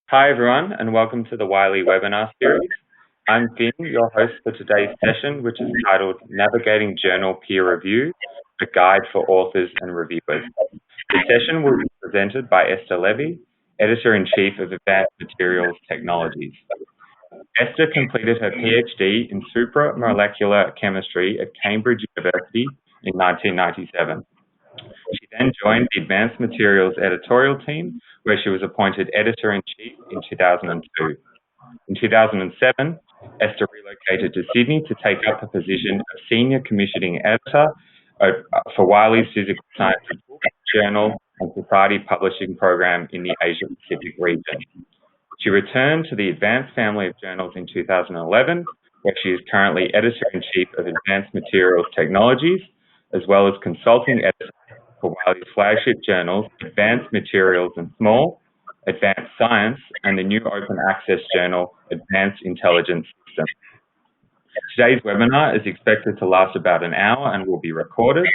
Hi everyone, and welcome to the Wiley webinar series. I'm Finn, your host for today's session, which is titled Navigating Journal Peer Review, a Guide for Authors and Reviewers. The session will be presented by Esther Levy, Editor-in-Chief of Advanced Materials Technologies. Esther completed her PhD in supramolecular chemistry at Cambridge University in 1997. She then joined the Advanced Materials editorial team, where she was appointed Editor-in-Chief in 2002. In 2007, Esther relocated to Sydney to take up the position of Senior Commissioning Editor for Wiley's Physical Sciences Book, Journal and Society Publishing Program in the Asia Pacific region. She returned to the Advanced family of journals in 2011, where she is currently Editor-in-Chief of Advanced Materials Technologies, as well as Consulting Editor for Wiley's flagship journals, Advanced Materials and Small, Advanced Science, and the new open access journal, Advanced Intelligence Systems. Today's webinar is expected to last about an hour and will be recorded.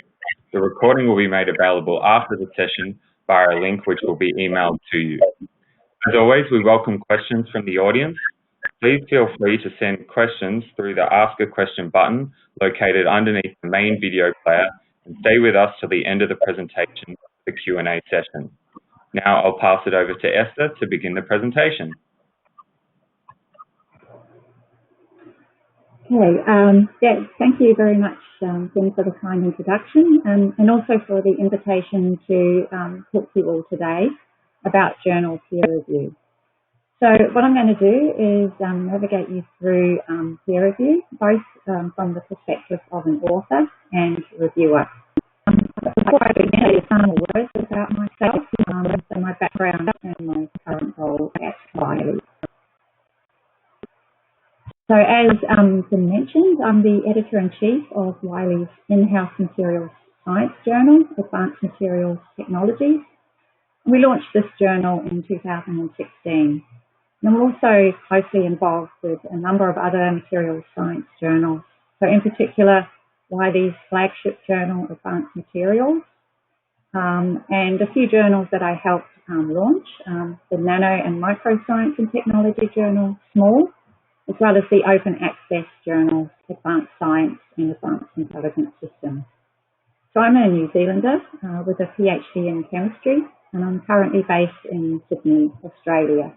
The recording will be made available after the session via a link which will be emailed to you. As always, we welcome questions from the audience. Please feel free to send questions through the Ask a Question button located underneath the main video player, and stay with us till the end of the presentation of the Q&A session. Now I'll pass it over to Esther to begin the presentation. Okay, thank you very much, Finn, for the kind introduction and also for the invitation to talk to you all today about journal peer review. So what I'm going to do is navigate you through peer review, both from the perspective of an author and reviewer. Before I begin, I'll say some words about myself, so my background and my current role at Wiley. So as Finn mentioned, I'm the Editor-in-Chief of Wiley's in-house materials science journal, Advanced Materials Technologies. We launched this journal in 2016. And I'm also closely involved with a number of other materials science journals. So in particular, Wiley's flagship journal, Advanced Materials, and a few journals that I helped launch, the Nano and Microscience and Technology journal, Small, as well as the open access journals, Advanced Science and Advanced Intelligence Systems. So I'm a New Zealander with a PhD in chemistry, and I'm currently based in Sydney, Australia.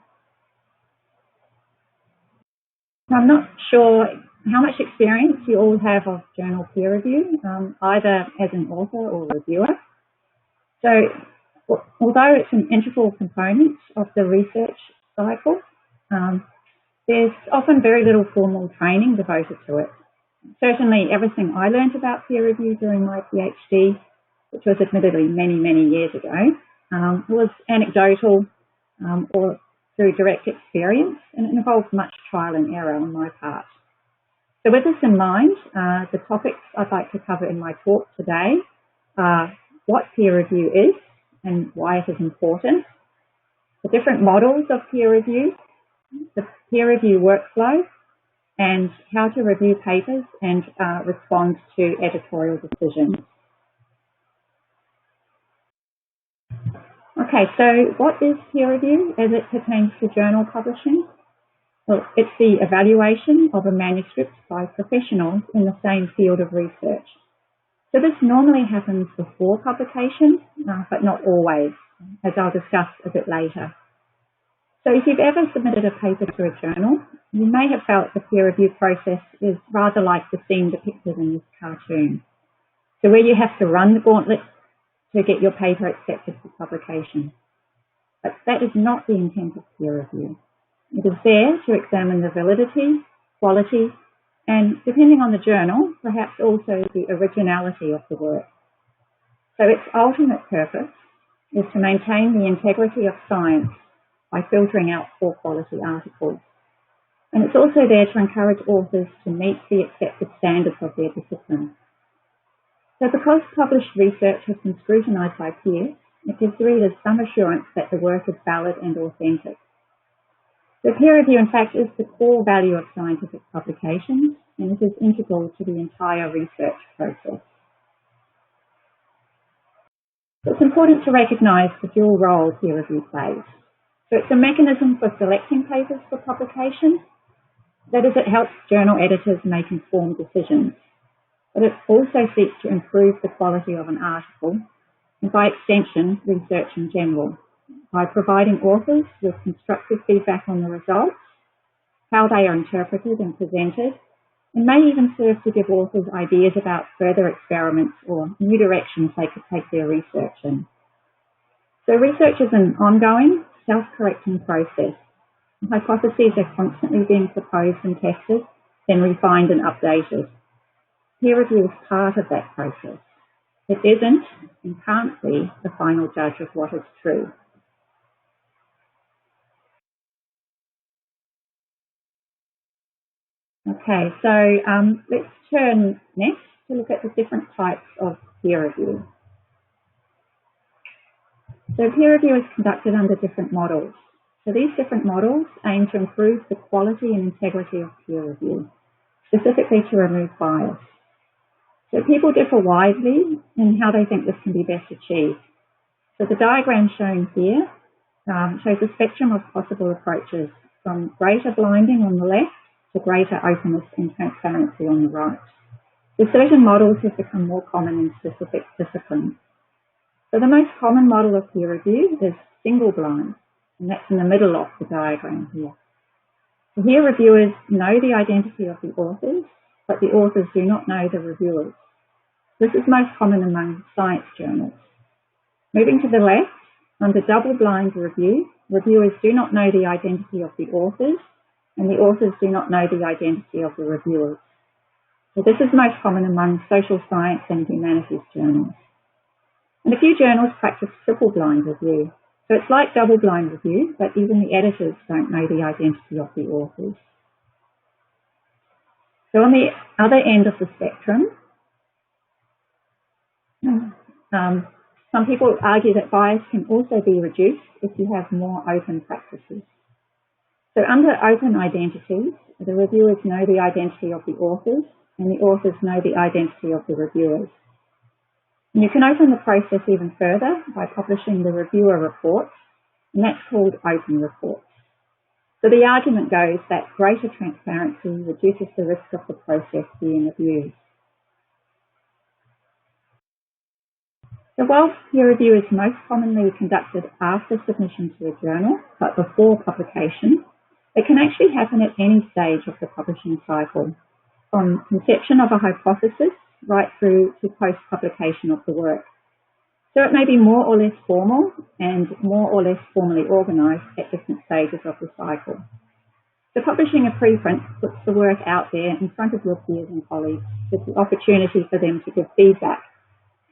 I'm not sure how much experience you all have of journal peer review, either as an author or reviewer. So, although it's an integral component of the research cycle, there's often very little formal training devoted to it. Certainly, everything I learned about peer review during my PhD, which was admittedly many, many years ago, was anecdotal or through direct experience, and it involves much trial and error on my part. So with this in mind, the topics I'd like to cover in my talk today are what peer review is and why it is important, the different models of peer review, the peer review workflow, and how to review papers and respond to editorial decisions. Okay, so what is peer review as it pertains to journal publishing? Well, it's the evaluation of a manuscript by professionals in the same field of research. So this normally happens before publication, but not always, as I'll discuss a bit later. So if you've ever submitted a paper to a journal, you may have felt the peer review process is rather like the scene depicted in this cartoon. So where you have to run the gauntlet to get your paper accepted for publication. But that is not the intent of peer review. It is there to examine the validity, quality, and depending on the journal, perhaps also the originality of the work. So its ultimate purpose is to maintain the integrity of science by filtering out poor quality articles. And it's also there to encourage authors to meet the accepted standards of their discipline. So because published research has been scrutinised by peers, it gives readers some assurance that the work is valid and authentic. So peer review, in fact, is the core value of scientific publications, and it is integral to the entire research process. It's important to recognise the dual role peer review plays. So it's a mechanism for selecting papers for publication. That is, it helps journal editors make informed decisions. But it also seeks to improve the quality of an article, and by extension, research in general, by providing authors with constructive feedback on the results, how they are interpreted and presented, and may even serve to give authors ideas about further experiments or new directions they could take their research in. So research is an ongoing, self-correcting process. Hypotheses are constantly being proposed and tested, then refined and updated. Peer review is part of that process. It isn't and can't be the final judge of what is true. Okay, so let's turn next to look at the different types of peer review. So peer review is conducted under different models. So these different models aim to improve the quality and integrity of peer review, specifically to remove bias. So people differ widely in how they think this can be best achieved. So the diagram shown here shows a spectrum of possible approaches, from greater blinding on the left to greater openness and transparency on the right. So certain models have become more common in specific disciplines. So the most common model of peer review is single blind, and that's in the middle of the diagram here. So here reviewers know the identity of the authors, but the authors do not know the reviewers. This is most common among science journals. Moving to the left, under double-blind review, reviewers do not know the identity of the authors, and the authors do not know the identity of the reviewers. So this is most common among social science and humanities journals. And a few journals practice triple-blind review. So it's like double-blind review, but even the editors don't know the identity of the authors. So on the other end of the spectrum, some people argue that bias can also be reduced if you have more open practices. So under open identities, the reviewers know the identity of the authors, and the authors know the identity of the reviewers. And you can open the process even further by publishing the reviewer reports, and that's called open reports. So the argument goes that greater transparency reduces the risk of the process being abused. So while peer review is most commonly conducted after submission to a journal, but before publication, it can actually happen at any stage of the publishing cycle, from conception of a hypothesis right through to post-publication of the work. So it may be more or less formal and more or less formally organised at different stages of the cycle. So publishing a preprint puts the work out there in front of your peers and colleagues with the opportunity for them to give feedback.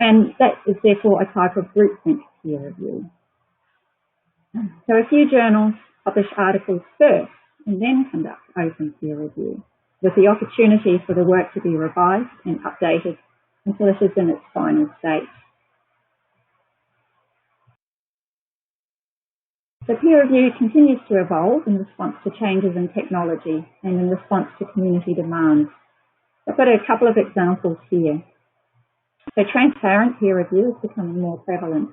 And that is therefore a type of groupthink peer review. So a few journals publish articles first and then conduct open peer review, with the opportunity for the work to be revised and updated until it is in its final state. So peer review continues to evolve in response to changes in technology and in response to community demands. I've got a couple of examples here. So transparent peer review is becoming more prevalent.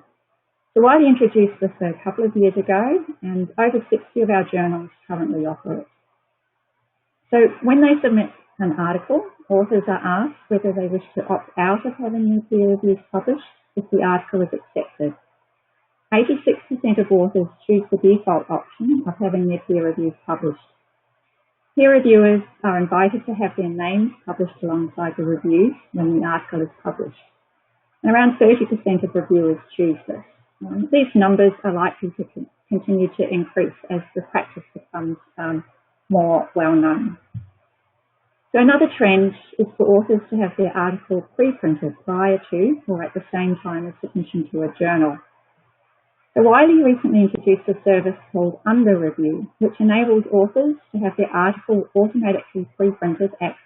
So Wiley introduced this a couple of years ago, and over 60 of our journals currently offer it. So when they submit an article, authors are asked whether they wish to opt out of having their peer reviews published if the article is accepted. 86% of authors choose the default option of having their peer reviews published. Peer reviewers are invited to have their names published alongside the reviews when the article is published. And around 30% of reviewers choose this. These numbers are likely to continue to increase as the practice becomes more well known. So another trend is for authors to have their article pre-printed prior to or at the same time as submission to a journal. So Wiley recently introduced a service called Under Review, which enables authors to have their article automatically pre-printed at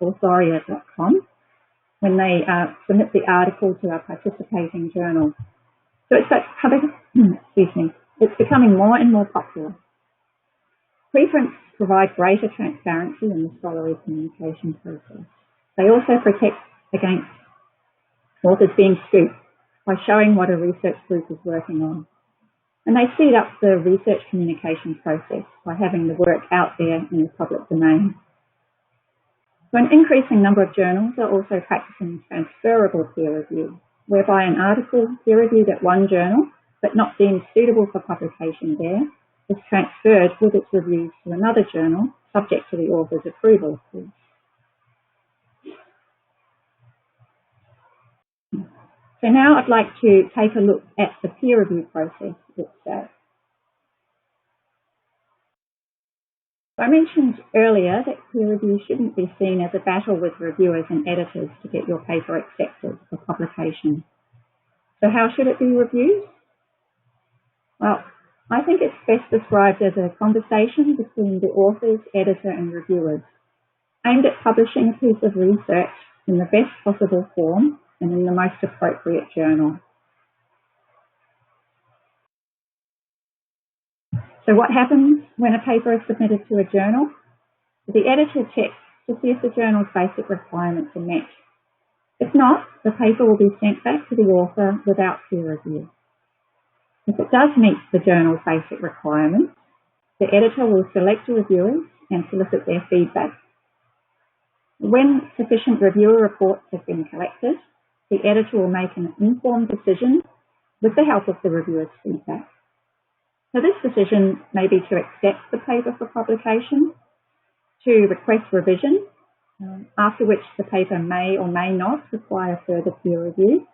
authoria.com when they submit the article to a participating journal. So it's becoming more and more popular. Preprints provide greater transparency in the scholarly communication process. They also protect against authors being scooped by showing what a research group is working on. And they speed up the research communication process by having the work out there in the public domain. So an increasing number of journals are also practicing transferable peer review, whereby an article peer-reviewed at one journal, but not deemed suitable for publication there, is transferred with its reviews to another journal, subject to the author's approval, of course. So now I'd like to take a look at the peer review process itself. I mentioned earlier that peer review shouldn't be seen as a battle with reviewers and editors to get your paper accepted for publication. So how should it be reviewed? Well, I think it's best described as a conversation between the authors, editor and reviewers, aimed at publishing a piece of research in the best possible form and in the most appropriate journal. So what happens when a paper is submitted to a journal? The editor checks to see if the journal's basic requirements are met. If not, the paper will be sent back to the author without peer review. If it does meet the journal's basic requirements, the editor will select the reviewers and solicit their feedback. When sufficient reviewer reports have been collected, the editor will make an informed decision with the help of the reviewer's feedback. So this decision may be to accept the paper for publication, to request revision, after which the paper may or may not require further peer review,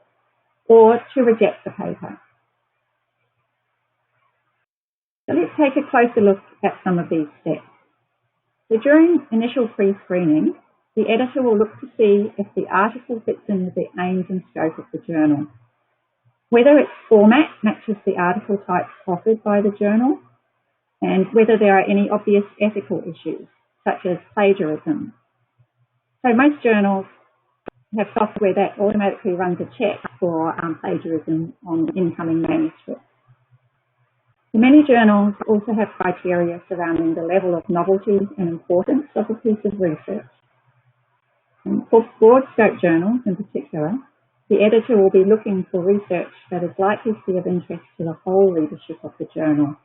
or to reject the paper. So let's take a closer look at some of these steps. So during initial pre-screening, the editor will look to see if the article fits in with the aims and scope of the journal, whether its format matches the article types offered by the journal, and whether there are any obvious ethical issues, such as plagiarism. So most journals have software that automatically runs a check for plagiarism on incoming manuscripts. Many journals also have criteria surrounding the level of novelty and importance of a piece of research. And for broad scope journals in particular, the editor will be looking for research that is likely to be of interest to the whole readership of the journal,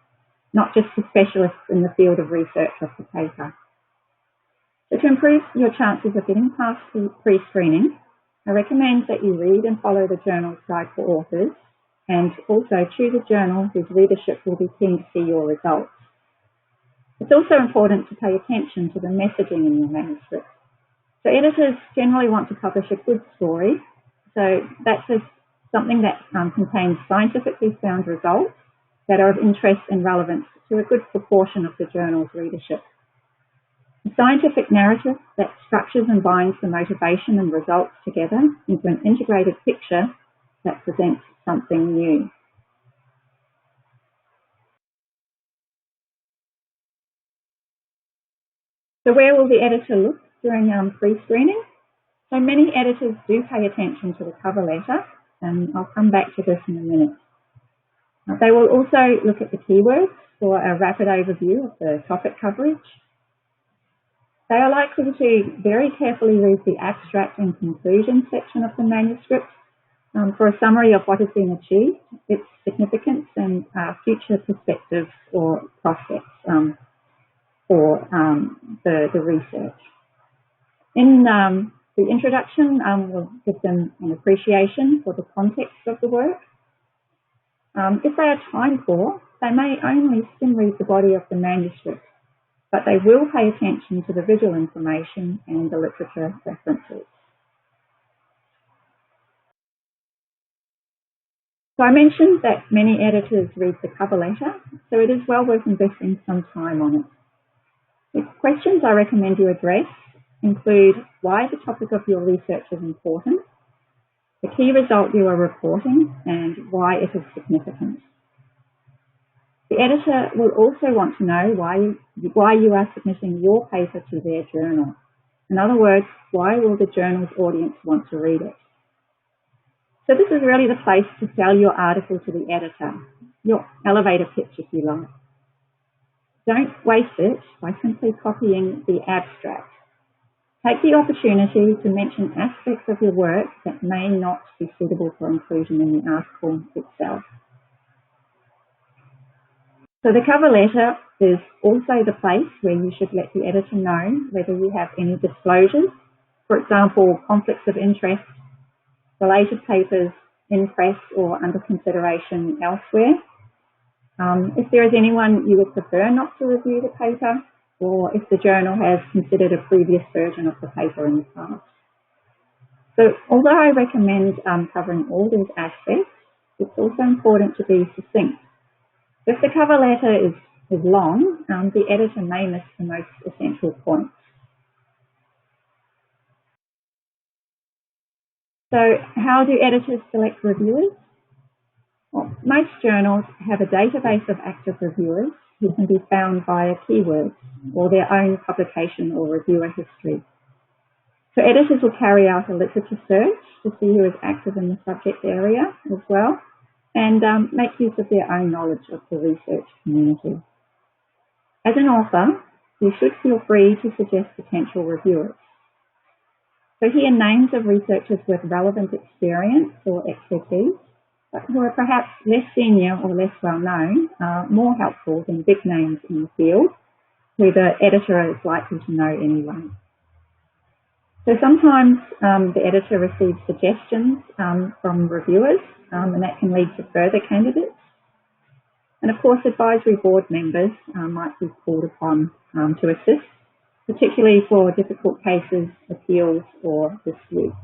not just the specialists in the field of research of the paper. So to improve your chances of getting past the pre-screening, I recommend that you read and follow the journal's guide for authors, and also choose a journal whose readership will be keen to see your results. It's also important to pay attention to the messaging in your manuscript. So editors generally want to publish a good story, so that's something that contains scientifically sound results that are of interest and relevance to a good proportion of the journal's readership. A scientific narrative that structures and binds the motivation and results together into an integrated picture that presents something new. So where will the editor look during pre-screening? So many editors do pay attention to the cover letter, and I'll come back to this in a minute. They will also look at the keywords for a rapid overview of the topic coverage. They are likely to very carefully read the abstract and conclusion section of the manuscript for a summary of what has been achieved, its significance and future perspectives or prospects for the research. In the introduction, we'll give them an appreciation for the context of the work. If they are time poor, they may only skim read the body of the manuscript, but they will pay attention to the visual information and the literature references. So I mentioned that many editors read the cover letter, so it is well worth investing some time on it. The questions I recommend you address include why the topic of your research is important, the key result you are reporting, and why it is significant. The editor will also want to know why you are submitting your paper to their journal. In other words, why will the journal's audience want to read it? So this is really the place to sell your article to the editor, your elevator pitch if you like. Don't waste it by simply copying the abstract. Take the opportunity to mention aspects of your work that may not be suitable for inclusion in the article itself. So the cover letter is also the place where you should let the editor know whether you have any disclosures, for example, conflicts of interest, related papers in press or under consideration elsewhere. If there is anyone you would prefer not to review the paper, or if the journal has considered a previous version of the paper in the past. So although I recommend covering all these aspects, it's also important to be succinct. If the cover letter is long, the editor may miss the most essential points. So how do editors select reviewers? Well, most journals have a database of active reviewers who can be found via keywords or their own publication or reviewer history. So editors will carry out a literature search to see who is active in the subject area as well, and make use of their own knowledge of the research community. As an author, you should feel free to suggest potential reviewers. So here, names of researchers with relevant experience or expertise, but who are perhaps less senior or less well known, are more helpful than big names in the field, who the editor is likely to know anyway. So sometimes the editor receives suggestions from reviewers, and that can lead to further candidates. And of course, advisory board members might be called upon to assist, particularly for difficult cases, appeals, or disputes.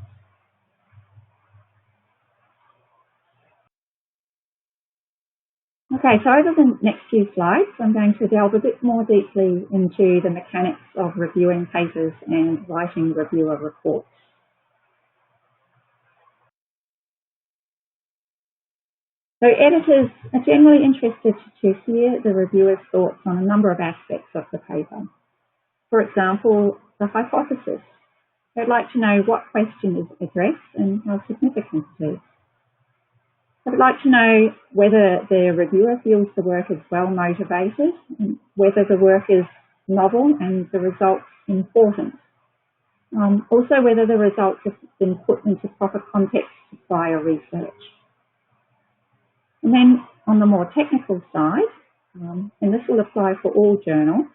Okay, so over the next few slides, I'm going to delve a bit more deeply into the mechanics of reviewing papers and writing reviewer reports. So editors are generally interested to hear the reviewer's thoughts on a number of aspects of the paper. For example, the hypothesis. They'd like to know what question is addressed and how significant it is. I'd like to know whether the reviewer feels the work is well motivated, and whether the work is novel and the results important. Also, whether the results have been put into proper context to prior research. And then on the more technical side, and this will apply for all journals,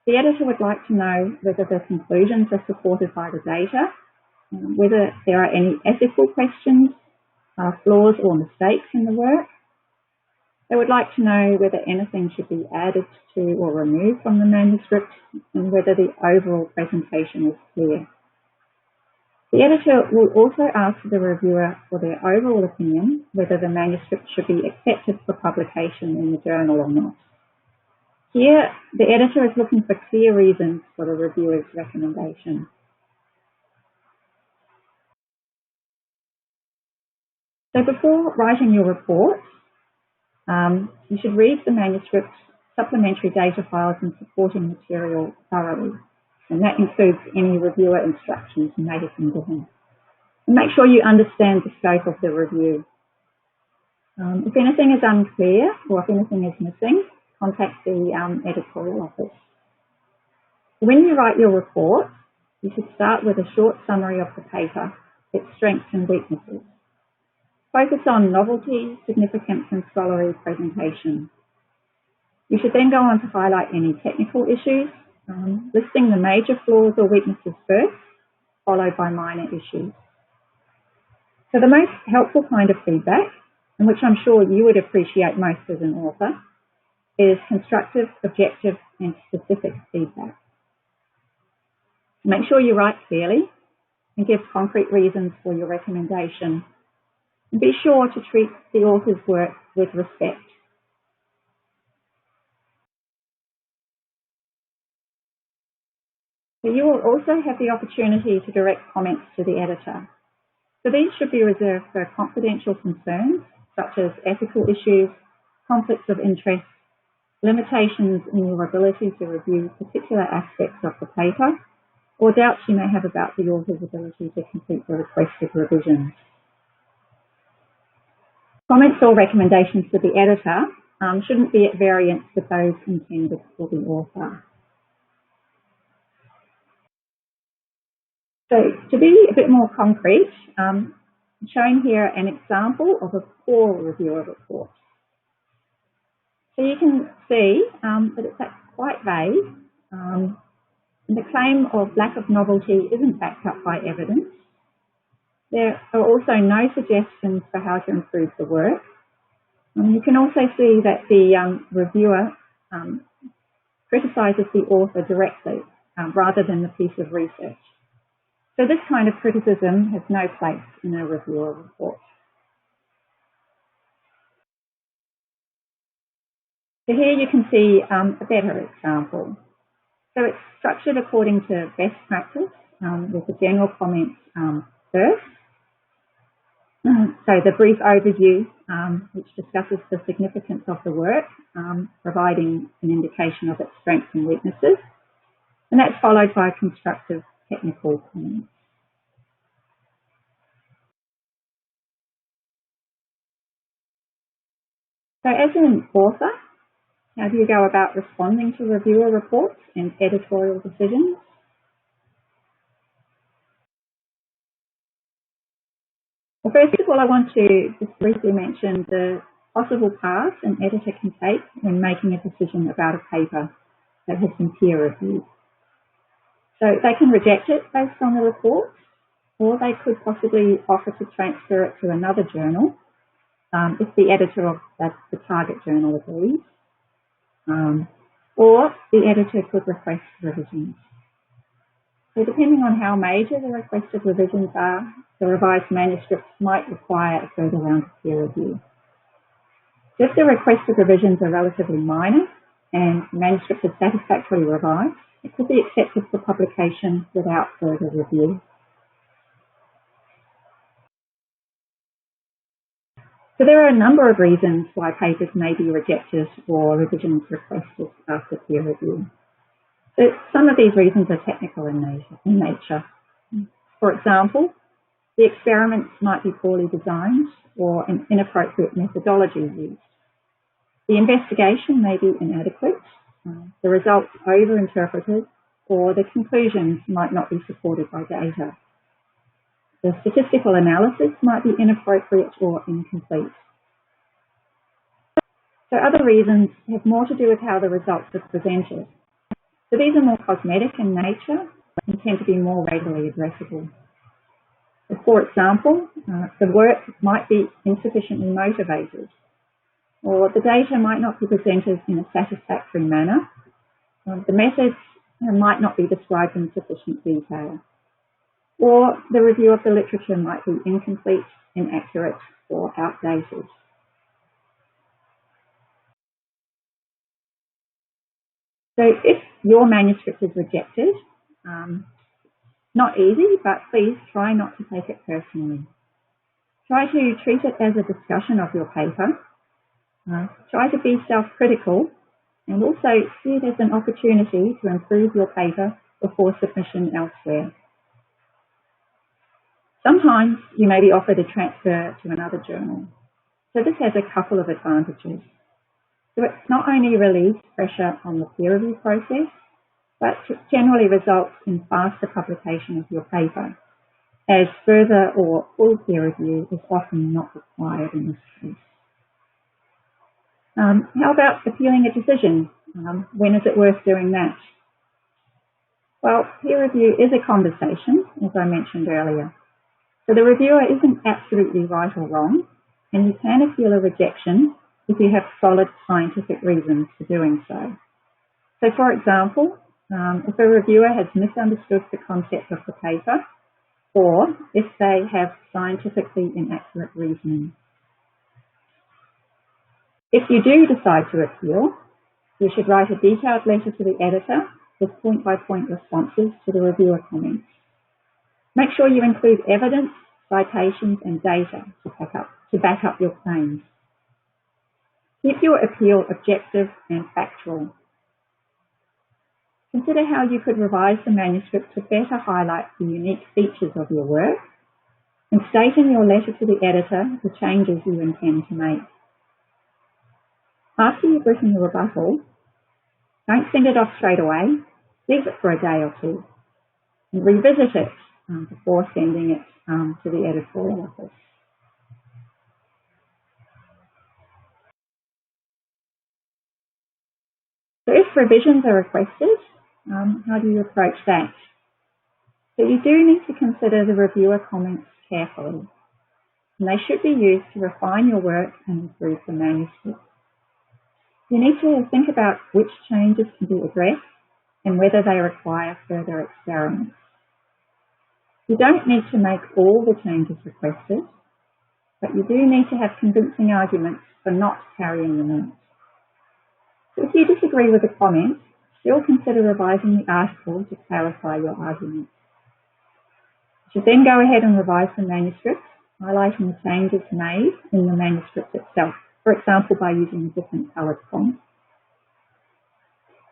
the editor would like to know whether the conclusions are supported by the data, whether there are any ethical questions, flaws or mistakes in the work. They would like to know whether anything should be added to or removed from the manuscript, and whether the overall presentation is clear. The editor will also ask the reviewer for their overall opinion, whether the manuscript should be accepted for publication in the journal or not. Here, the editor is looking for clear reasons for the reviewer's recommendation. So before writing your report, you should read the manuscript, supplementary data files and supporting material thoroughly. And that includes any reviewer instructions you may have been given. And make sure you understand the scope of the review. If anything is unclear or if anything is missing, contact the editorial office. When you write your report, you should start with a short summary of the paper, its strengths and weaknesses. Focus on novelty, significance and scholarly presentation. You should then go on to highlight any technical issues, listing the major flaws or weaknesses first, followed by minor issues. So the most helpful kind of feedback, and which I'm sure you would appreciate most as an author, is constructive, objective and specific feedback. Make sure you write clearly and give concrete reasons for your recommendation. And be sure to treat the author's work with respect. So you will also have the opportunity to direct comments to the editor. So these should be reserved for confidential concerns, such as ethical issues, conflicts of interest, limitations in your ability to review particular aspects of the paper, or doubts you may have about the author's ability to complete the requested revisions. Comments or recommendations to the editor shouldn't be at variance with those intended for the author. So to be a bit more concrete, I'm showing here an example of a poor reviewer report. So you can see that it's quite vague. The claim of lack of novelty isn't backed up by evidence. There are also no suggestions for how to improve the work. You can also see that the reviewer criticises the author directly rather than the piece of research. So this kind of criticism has no place in a reviewer report. So here you can see a better example. So it's structured according to best practice with the general comments first. So the brief overview, which discusses the significance of the work, providing an indication of its strengths and weaknesses. And that's followed by constructive technical comments. So as an author, how do you go about responding to reviewer reports and editorial decisions? Well, first of all, I want to just briefly mention the possible paths an editor can take when making a decision about a paper that has been peer reviewed. So they can reject it based on the report, or they could possibly offer to transfer it to another journal if the editor of the target journal agrees, or the editor could request revisions. So depending on how major the requested revisions are, the revised manuscripts might require a further round of peer review. If the requested revisions are relatively minor and the manuscript is satisfactorily revised, it could be accepted for publication without further review. So there are a number of reasons why papers may be rejected or revisions requested after peer review. So some of these reasons are technical in nature. For example, the experiments might be poorly designed or an inappropriate methodology used. The investigation may be inadequate, the results overinterpreted, or the conclusions might not be supported by data. The statistical analysis might be inappropriate or incomplete. So other reasons have more to do with how the results are presented. So these are more cosmetic in nature and tend to be more readily addressable. So for example, the work might be insufficiently motivated, or the data might not be presented in a satisfactory manner. The methods might not be described in sufficient detail, or the review of the literature might be incomplete, inaccurate, or outdated. So if your manuscript is rejected, not easy, but please try not to take it personally. Try to treat it as a discussion of your paper. Try to be self-critical and also see it as an opportunity to improve your paper before submission elsewhere. Sometimes you may be offered a transfer to another journal. So this has a couple of advantages. So it not only relieves pressure on the peer review process, but generally results in faster publication of your paper, as further or full peer review is often not required in this case. How about appealing a decision? When is it worth doing that? Well, peer review is a conversation, as I mentioned earlier. So the reviewer isn't absolutely right or wrong, and you can appeal a rejection if you have solid scientific reasons for doing so. So for example, if a reviewer has misunderstood the concept of the paper, or if they have scientifically inaccurate reasoning. If you do decide to appeal, you should write a detailed letter to the editor with point-by-point responses to the reviewer comments. Make sure you include evidence, citations, and data to back up your claims. Keep your appeal objective and factual. Consider how you could revise the manuscript to better highlight the unique features of your work, and state in your letter to the editor the changes you intend to make. After you've written the rebuttal, don't send it off straight away. Leave it for a day or two and revisit it before sending it to the editorial office. revisions are requested, how do you approach that? So you do need to consider the reviewer comments carefully, and they should be used to refine your work and improve the manuscript. You need to think about which changes can be addressed and whether they require further experiments. You don't need to make all the changes requested, but you do need to have convincing arguments for not carrying them out. So if you disagree with a comment, still consider revising the article to clarify your arguments. You should then go ahead and revise the manuscript, highlighting the changes made in the manuscript itself, for example, by using a different coloured font.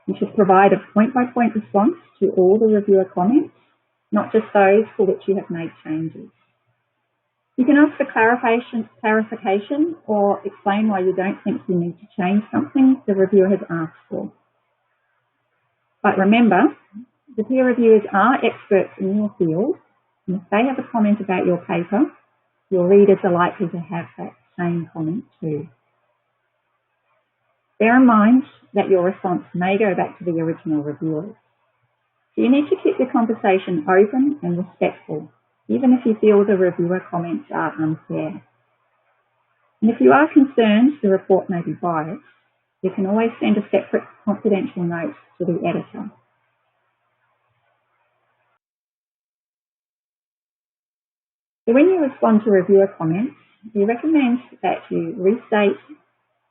You should provide a point-by-point response to all the reviewer comments, not just those for which you have made changes. You can ask for clarification or explain why you don't think you need to change something the reviewer has asked for. But remember, the peer reviewers are experts in your field, and if they have a comment about your paper, your readers are likely to have that same comment too. Bear in mind that your response may go back to the original reviewers. So you need to keep the conversation open and respectful, even if you feel the reviewer comments are unfair. And if you are concerned the report may be biased, you can always send a separate confidential note to the editor. So when you respond to reviewer comments, we recommend that you restate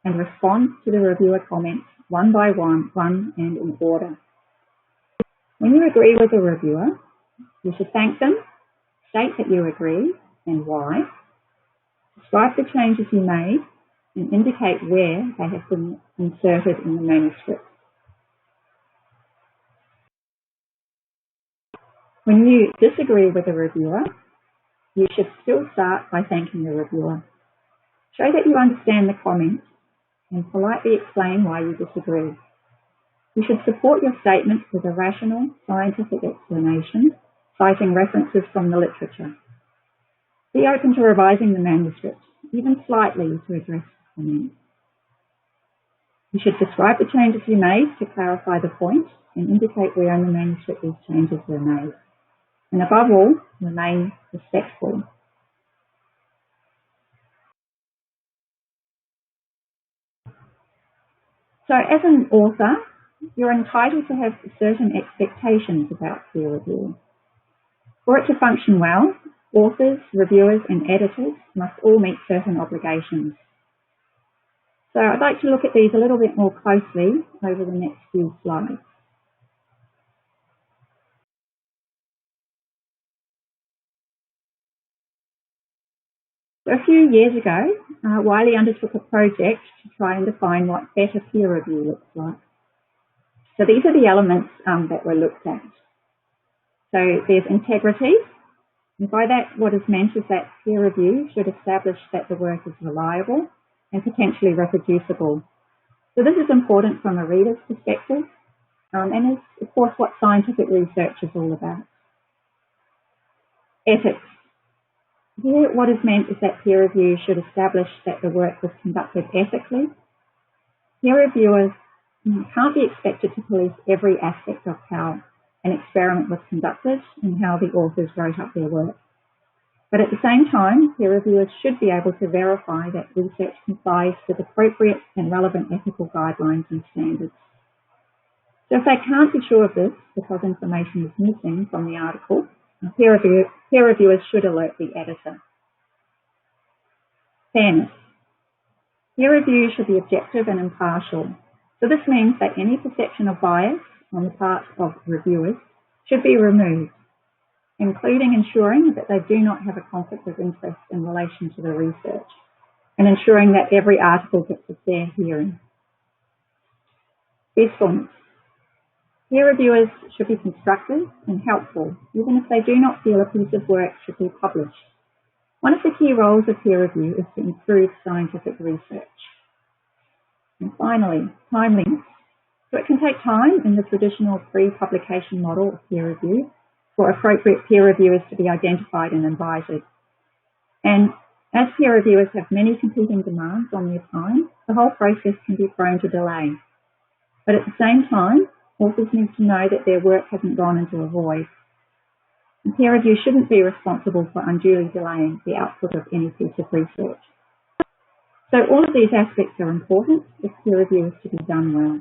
and respond to the reviewer comments one by one and in order. When you agree with a reviewer, you should thank them, state that you agree and why, describe the changes you made, and indicate where they have been inserted in the manuscript. When you disagree with a reviewer, you should still start by thanking the reviewer. Show that you understand the comment and politely explain why you disagree. You should support your statement with a rational, scientific explanation, citing references from the literature. Be open to revising the manuscript, even slightly, to address the comments. You should describe the changes you made to clarify the point and indicate where in the manuscript these changes were made. And above all, remain respectful. So as an author, you're entitled to have certain expectations about peer review. For it to function well, authors, reviewers and editors must all meet certain obligations. So I'd like to look at these a little bit more closely over the next few slides. So a few years ago, Wiley undertook a project to try and define what better peer review looks like. So these are the elements that were looked at. So there's integrity, and by that what is meant is that peer review should establish that the work is reliable and potentially reproducible. So this is important from a reader's perspective, and is of course what scientific research is all about. Ethics. Here what is meant is that peer review should establish that the work was conducted ethically. Peer reviewers can't be expected to police every aspect of how an experiment was conducted and how the authors wrote up their work. But at the same time, peer reviewers should be able to verify that research complies with appropriate and relevant ethical guidelines and standards. So if they can't be sure of this because information is missing from the article, peer reviewers should alert the editor. Fairness. Peer review should be objective and impartial. So this means that any perception of bias on the part of reviewers should be removed, including ensuring that they do not have a conflict of interest in relation to the research, and ensuring that every article gets a fair hearing. Usefulness. Peer reviewers should be constructive and helpful, even if they do not feel a piece of work should be published. One of the key roles of peer review is to improve scientific research. And finally, timeliness. So it can take time in the traditional pre-publication model of peer review for appropriate peer reviewers to be identified and invited. And as peer reviewers have many competing demands on their time, the whole process can be prone to delay. But at the same time, authors need to know that their work hasn't gone into a void. And peer review shouldn't be responsible for unduly delaying the output of any piece of research. So all of these aspects are important if peer review is to be done well.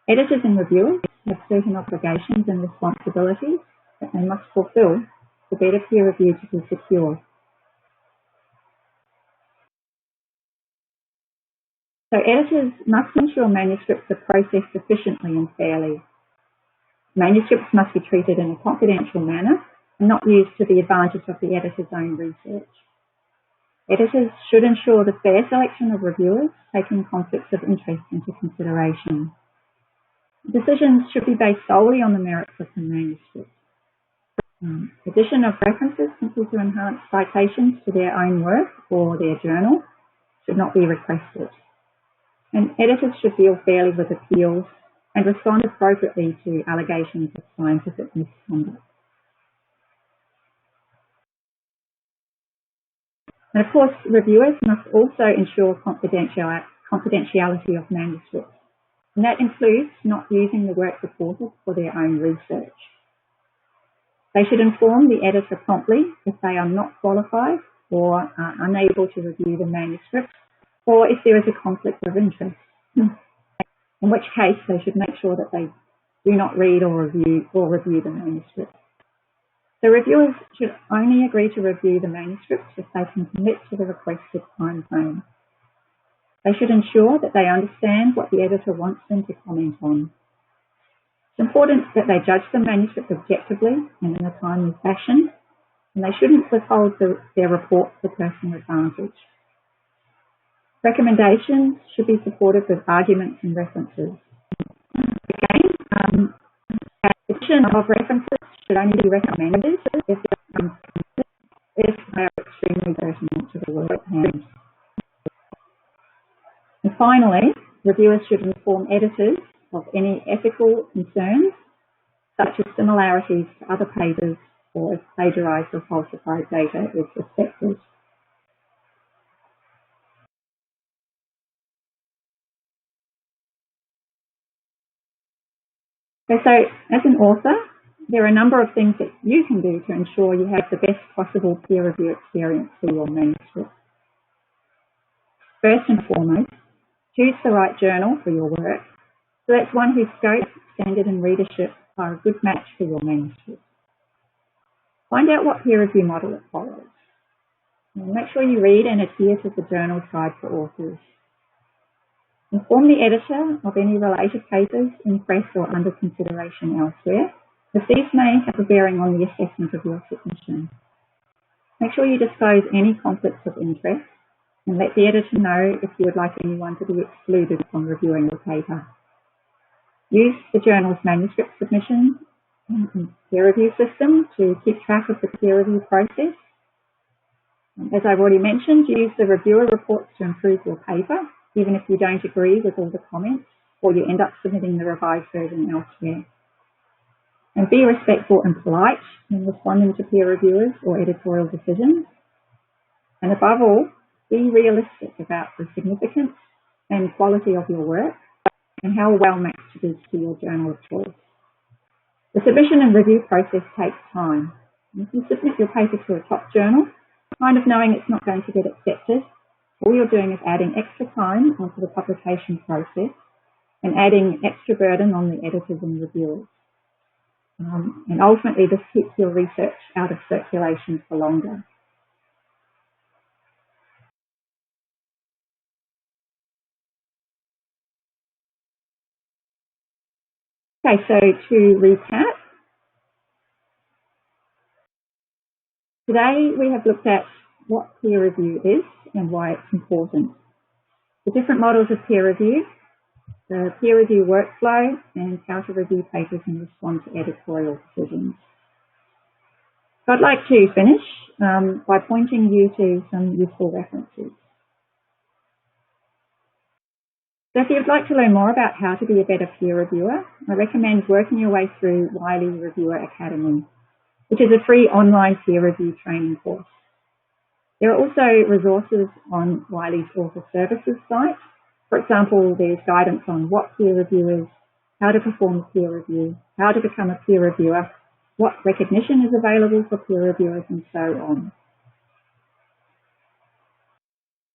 Editors and reviewers have certain obligations and responsibilities that they must fulfill for better peer review to be secure. So editors must ensure manuscripts are processed efficiently and fairly. Manuscripts must be treated in a confidential manner and not used to the advantage of the editor's own research. Editors should ensure the fair selection of reviewers, taking conflicts of interest into consideration. Decisions should be based solely on the merits of the manuscript. Addition of references simply to enhance citations to their own work or their journal should not be requested. And editors should deal fairly with appeals and respond appropriately to allegations of scientific misconduct. And of course, reviewers must also ensure confidentiality of manuscripts. And that includes not using the work reported for their own research. They should inform the editor promptly if they are not qualified or are unable to review the manuscript, or if there is a conflict of interest, in which case they should make sure that they do not read or review the manuscript. The reviewers should only agree to review the manuscripts if they can commit to the requested time frame. They should ensure that they understand what the editor wants them to comment on. It's important that they judge the manuscript objectively and in a timely fashion, and they shouldn't withhold their report for personal advantage. Recommendations should be supported with arguments and references. Again, addition of references should only be recommended if they are extremely pertinent to the work at hand. And finally, reviewers should inform editors of any ethical concerns, such as similarities to other papers or if plagiarized or falsified data is suspected. Okay, so as an author, there are a number of things that you can do to ensure you have the best possible peer review experience for your manuscript. First and foremost, choose the right journal for your work. So that's one whose scope, standard and readership are a good match for your manuscript. Find out what peer review model it follows. And make sure you read and adhere to the journal's guide for authors. Inform the editor of any related papers in press or under consideration elsewhere, as these may have a bearing on the assessment of your submission. Make sure you disclose any conflicts of interest and let the editor know if you would like anyone to be excluded from reviewing the paper. Use the journal's manuscript submission and peer review system to keep track of the peer review process. As I've already mentioned, use the reviewer reports to improve your paper, even if you don't agree with all the comments or you end up submitting the revised version elsewhere. And be respectful and polite in responding to peer reviewers or editorial decisions. And above all, be realistic about the significance and quality of your work and how well matched it is to your journal of choice. The submission and review process takes time. If you submit your paper to a top journal, kind of knowing it's not going to get accepted, all you're doing is adding extra time onto the publication process and adding extra burden on the editors and reviewers. And ultimately, this keeps your research out of circulation for longer. Okay, so to recap, today we have looked at what peer review is and why it's important, the different models of peer review, the peer review workflow, and how to review papers and respond to editorial decisions. So I'd like to finish by pointing you to some useful references. So if you'd like to learn more about how to be a better peer reviewer, I recommend working your way through Wiley Reviewer Academy, which is a free online peer review training course. There are also resources on Wiley's Author Services site, For example, there's guidance on what peer review is, how to perform a peer review, how to become a peer reviewer, what recognition is available for peer reviewers, and so on.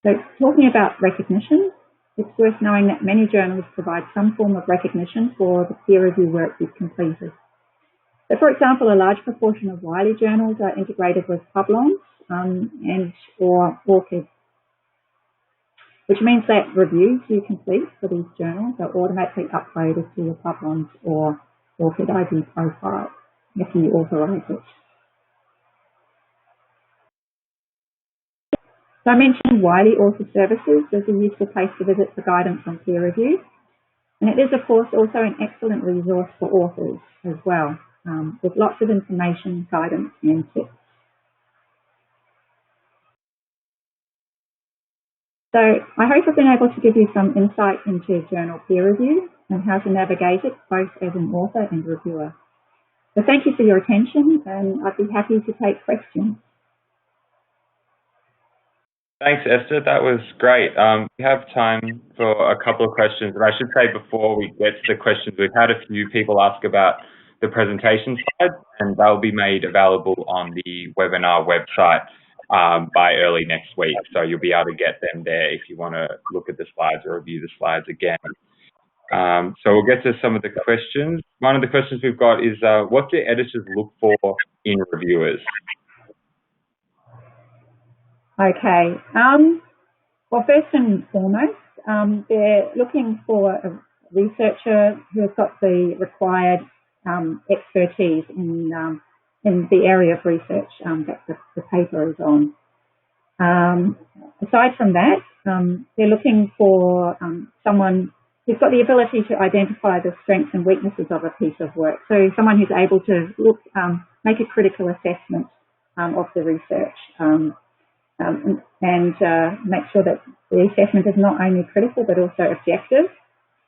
So talking about recognition, it's worth knowing that many journals provide some form of recognition for the peer review work you've completed. So for example, a large proportion of Wiley journals are integrated with Publons and or Orchid, which means that reviews you complete for these journals are automatically uploaded to your Publons or Orchid ID profile if you authorize it. So I mentioned Wiley Author Services as a useful place to visit for guidance on peer review. And it is, of course, also an excellent resource for authors as well, with lots of information, guidance, and tips. So I hope I've been able to give you some insight into journal peer review and how to navigate it both as an author and reviewer. So thank you for your attention, and I'd be happy to take questions. Thanks, Esther. That was great. We have time for a couple of questions. And I should say before we get to the questions, we've had a few people ask about the presentation slides, and they'll be made available on the webinar website by early next week. So you'll be able to get them there if you want to look at the slides or review the slides again. So we'll get to some of the questions. One of the questions we've got is, what do editors look for in reviewers? Okay. Well, first and foremost, they're looking for a researcher who has got the required expertise in the area of research that the paper is on. Aside from that, they're looking for someone who's got the ability to identify the strengths and weaknesses of a piece of work. So someone who's able to look, make a critical assessment of the research. And make sure that the assessment is not only critical but also objective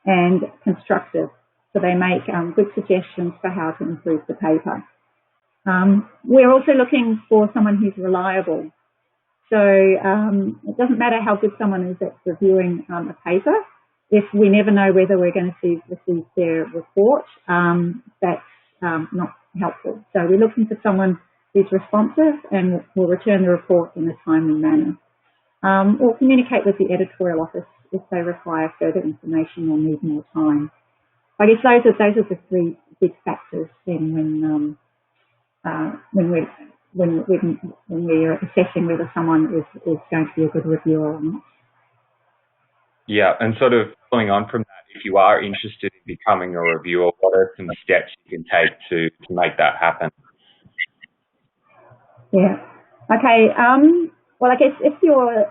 and constructive. So they make good suggestions for how to improve the paper. We're also looking for someone who's reliable. So it doesn't matter how good someone is at reviewing a paper. If we never know whether we're going to receive their report, that's not helpful. So we're looking for someone who's responsive and will return the report in a timely manner. Or communicate with the editorial office if they require further information or need more time. I guess those are the three big factors then when we're assessing whether someone is going to be a good reviewer or not. Yeah, and sort of following on from that, if you are interested in becoming a reviewer, what are some steps you can take to make that happen? Yeah. Okay. Well, I guess if you're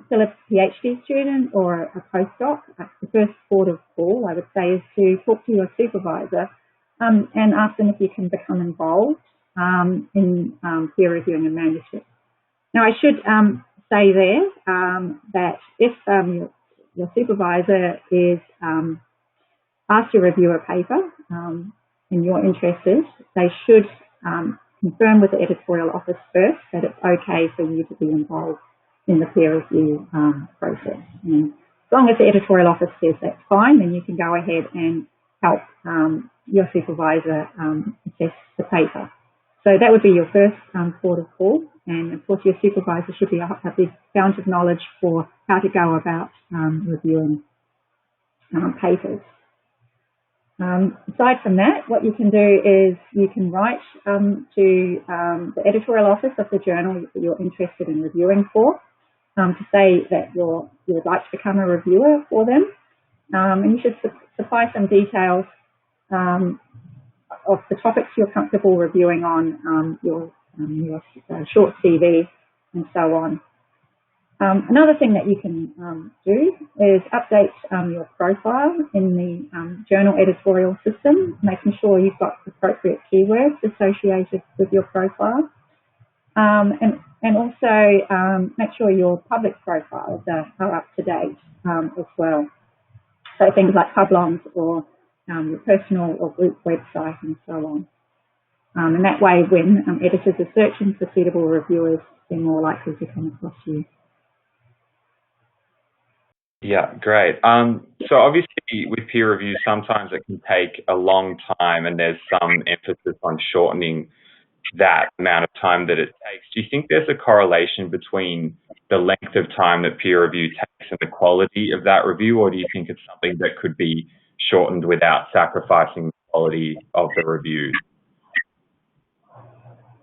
still a PhD student or a postdoc, the first port of call, I would say, is to talk to your supervisor and ask them if you can become involved in peer reviewing a manuscript. Now, I should say there that if your supervisor is asked to review a paper and you're interested, they should confirm with the editorial office first that it's okay for you to be involved in the peer review process. And as long as the editorial office says that's fine, then you can go ahead and help your supervisor assess the paper. So that would be your first port of call. And of course, your supervisor should be a big fount of knowledge for how to go about reviewing papers. Aside from that, what you can do is you can write to the editorial office of the journal that you're interested in reviewing for, to say that you would like to become a reviewer for them. And you should supply some details of the topics you're comfortable reviewing on, your short CV, and so on. Another thing that you can do is update your profile in the journal editorial system, making sure you've got appropriate keywords associated with your profile. And also make sure your public profiles are up to date as well. So things like Publons or your personal or group website and so on. And that way, when editors are searching for suitable reviewers, they're more likely to come across you. Yeah, great. So obviously with peer review, sometimes it can take a long time and there's some emphasis on shortening that amount of time that it takes. Do you think there's a correlation between the length of time that peer review takes and the quality of that review, or do you think it's something that could be shortened without sacrificing the quality of the review?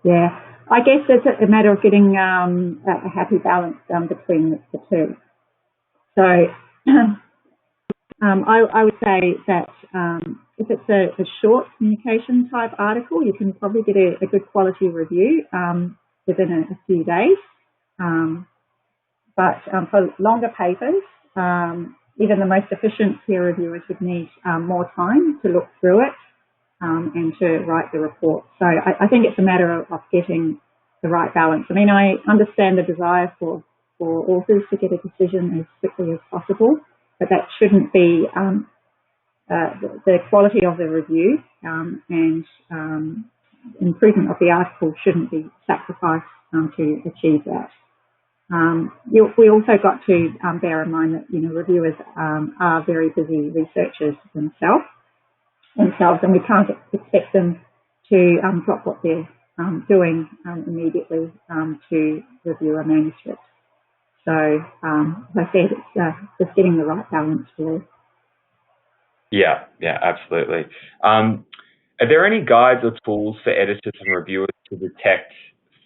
Yeah, I guess it's a matter of getting a happy balance between the two. So I would say that if it's a short communication type article, you can probably get a good quality review within a few days. But for longer papers, even the most efficient peer reviewers would need more time to look through it and to write the report. So I think it's a matter of getting the right balance. I mean, I understand the desire for authors to get a decision as quickly as possible, but that shouldn't be the quality of the review and improvement of the article shouldn't be sacrificed to achieve that. We also got to bear in mind that reviewers are very busy researchers themselves, and we can't expect them to drop what they're doing immediately to review a manuscript. So, as I said, it's just getting the right balance really. Yeah, absolutely. Are there any guides or tools for editors and reviewers to detect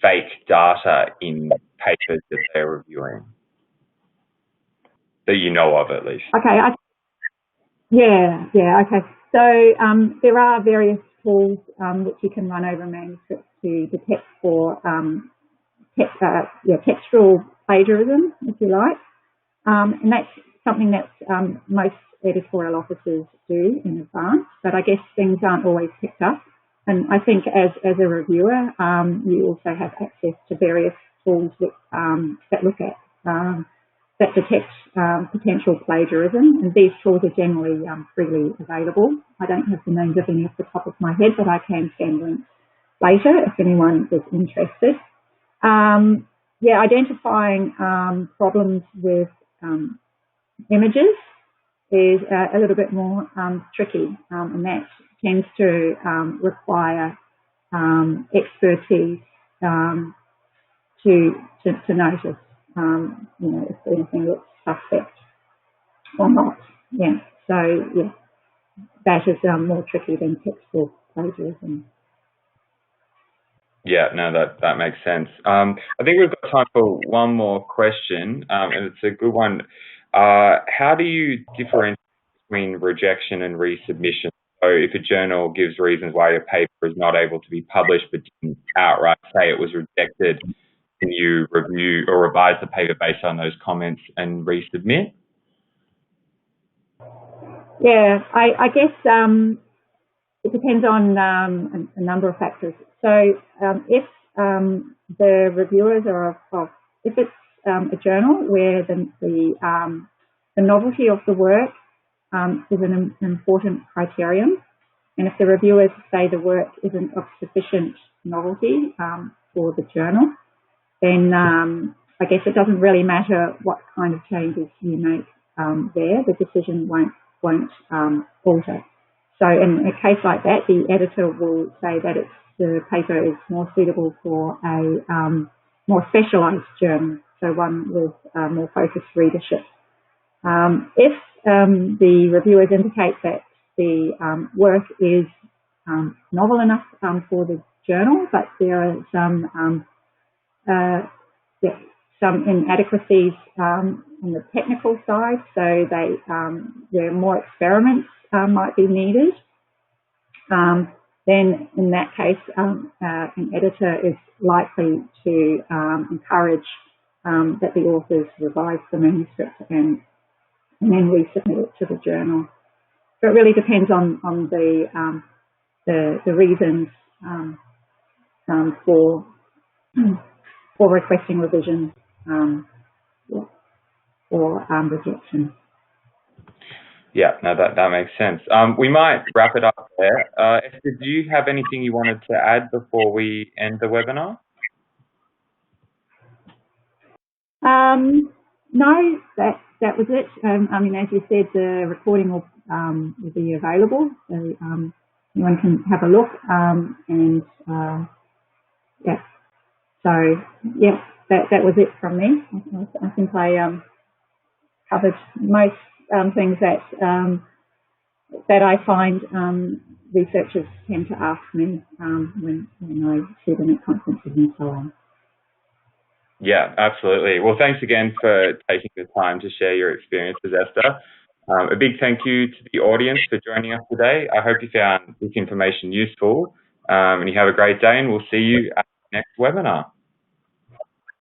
fake data in papers that they're reviewing, that you know of at least? Okay. Okay. So there are various tools which you can run over manuscripts to detect for textual plagiarism, if you like, and that's something that most editorial officers do in advance. But I guess things aren't always picked up. And I think as a reviewer, you also have access to various tools that look at that detect potential plagiarism, and these tools are generally freely available. I don't have the names of any off the top of my head, but I can send links later if anyone is interested. Identifying problems with images is a little bit more tricky, and that tends to require expertise to notice, if anything looks suspect or not. Yeah, so that is more tricky than textual plagiarism. Yeah, no, that makes sense. I think we've got time for one more question, and it's a good one. How do you differentiate between rejection and resubmission? So if a journal gives reasons why your paper is not able to be published but didn't outright say it was rejected, can you review or revise the paper based on those comments and resubmit? Yeah, I guess it depends on a number of factors. So if the reviewers are if it's a journal where the novelty of the work is an important criterion, and if the reviewers say the work isn't of sufficient novelty for the journal, then I guess it doesn't really matter what kind of changes you make there. The decision won't alter. So in a case like that, the editor will say that the paper is more suitable for a more specialised journal, so one with more focused readership. If the reviewers indicate that the work is novel enough for the journal, but there are some inadequacies on the technical side, so more experiments might be needed. Then in that case, an editor is likely to encourage that the authors revise the manuscript and then resubmit it to the journal. So it really depends on the reasons for requesting revision or rejection. Yeah, no, that makes sense. We might wrap it up there. Esther, do you have anything you wanted to add before we end the webinar? No, that that was it. I mean, as you said, the recording will be available, so anyone can have a look. Yeah, so yeah, that was it from me. I think I covered most things that I find researchers tend to ask me when I see them at conferences and so on. Yeah, absolutely. Well, thanks again for taking the time to share your experiences, Esther. A big thank you to the audience for joining us today. I hope you found this information useful, and you have a great day, and we'll see you at the next webinar.